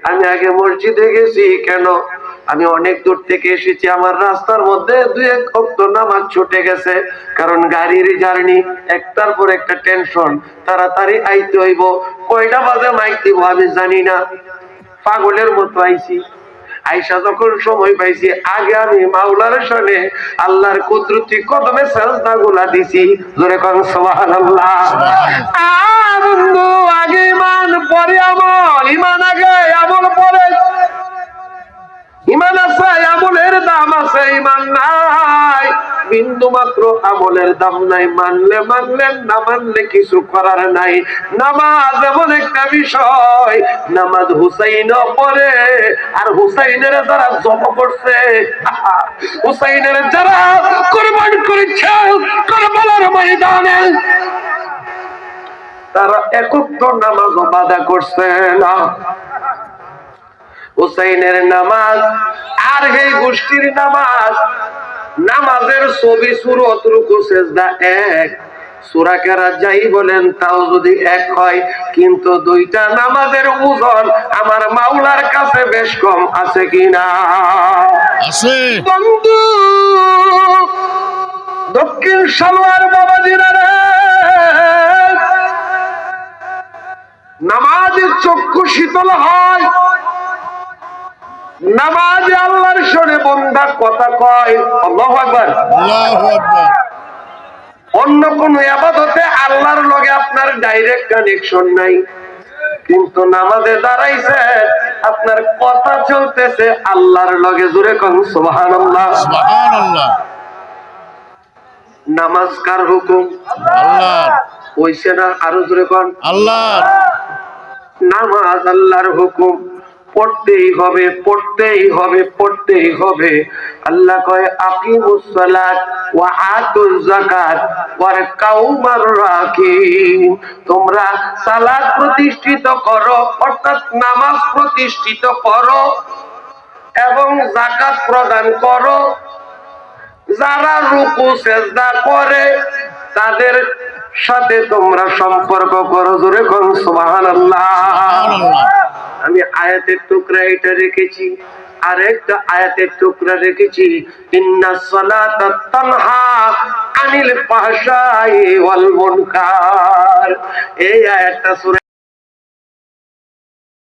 আমি আগে মসজিদে গেছি কেন? আমি অনেক দূর থেকে এসেছি, আমার রাস্তার মধ্যে 2-1 ওয়াক্ত নামাজ ছুটে গেছে, কারণ গাড়ির জার্নি একটার পর একটা টেনশন, তাড়াতাড়ি আইতে হইব। কয়টা বাজে মাইক দিব আমি জানি না, পাগলের মতো আইছি। আইসা যখন সময় পাইছি, আগে আমি মাওলার শানে আল্লাহর কুদরতি কদমে সাজদা গুলা দিছি। জোরে কোন সুবহানাল্লাহ। বন্ধু, আগে ইমান পরে আমল, ইমান আগে আমল পরে। ইমান আছে, আমলের দাম আছে, ইমান নাই বিন্দু মাত্র আমলের দাম নাই। মানলে মানলেন, না মানলে কিছু করার নাই। নামাজ এমন একটা বিষয়, নামাজ হুসাইন পড়ে, আর হুসাইনের যারা জব করছে, হুসাইনের যারা কুরবান করেছে কারবালার ময়দানে, তারা একত্র নামাজ আদা করছে না। হুসাইনের নামাজ আর এই গোষ্ঠীর নামাজ, নামাজের ছবি সূরত রুকু সিজদা এক, সূরা কেরাত যাই বলেন তাও যদি এক হয়, কিন্তু দুইটা নামাজের ওজন আমার মাওলার কাছে বেশ কম আছে কিনা? আছে বন্ধু, দক্ষিণ সালোয়ার বাবাজিরা রে, নামাজের চক্ষু শীতল হয়, নামাজে আল্লাহর শোনে বান্দা কথা কয়, আল্লাহু আকবার। আল্লাহু আকবার। অন্য কোন ইবাদতে আল্লাহর লগে আপনার ডাইরেক্ট কানেকশন নাই, কিন্তু নামাজে দাঁড়াইছে আপনার কথা চলতেছে আল্লাহর লগে। জোরে কোন সুবহানাল্লাহ। সুবহানাল্লাহ। নামাজ কার হুকুম? আল্লাহর। হইছে না? আরো জোরে কোন আল্লাহর। নামাজ আল্লাহর হুকুম, পড়তেই হবে, পড়তেই হবে, পড়তেই হবে। আল্লাহ কয় আকিমুস সালাত ওয়া আতুজ যাকাত ওয়ারকাউ মার রাকিন। তোমরা সালাত প্রতিষ্ঠিত করো, অর্থাৎ নামাজ প্রতিষ্ঠিত করো এবং যাকাত প্রদান করো। যারা রুকু সিজদা করে তাদের সাথে তোমরা সম্পর্ক করো। জোরে কোন সুবহানাল্লাহ। আমি আয়াতের টুকরা এটা রেখেছি, আর একটা আয়াতের টুকরা রেখেছি, ইন্নাস সালাতা তানহা আনিল ফাহশাই ওয়াল মুনকার। এই আয়াতটা সূরা